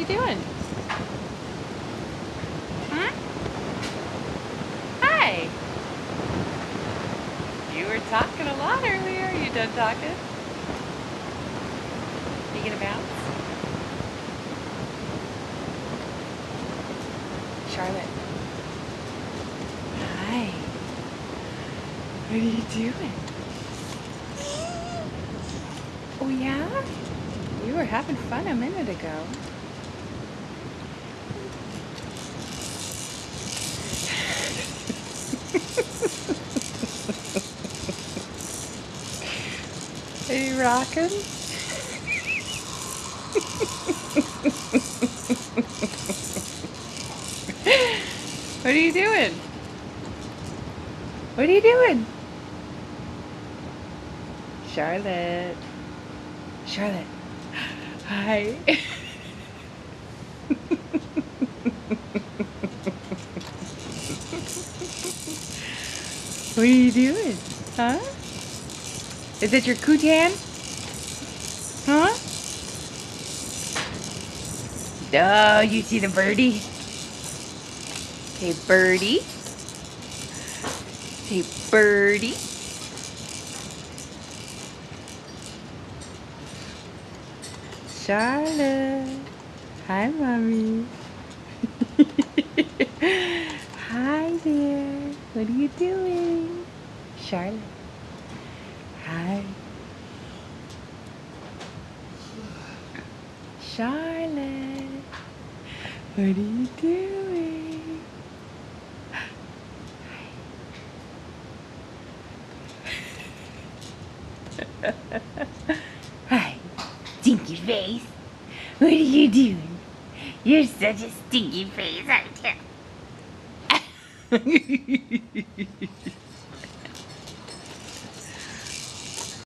doing? Hmm? Hi. You were talking a lot earlier. You done talking? You gonna bounce? Charlotte. Hi. What are you doing? Oh yeah? You were having fun a minute ago. Are you rocking? What are you doing? What are you doing? Charlotte. Charlotte. Hi. What are you doing? Huh? Is it your Kutan? Huh? Oh, you see the birdie? Hey, birdie. Hey, birdie. Charlotte. Hi, mommy. Hi there. What are you doing? Charlotte. Hi. Charlotte. What are you doing? Hi, stinky face. What are you doing? You're such a stinky face, aren't you?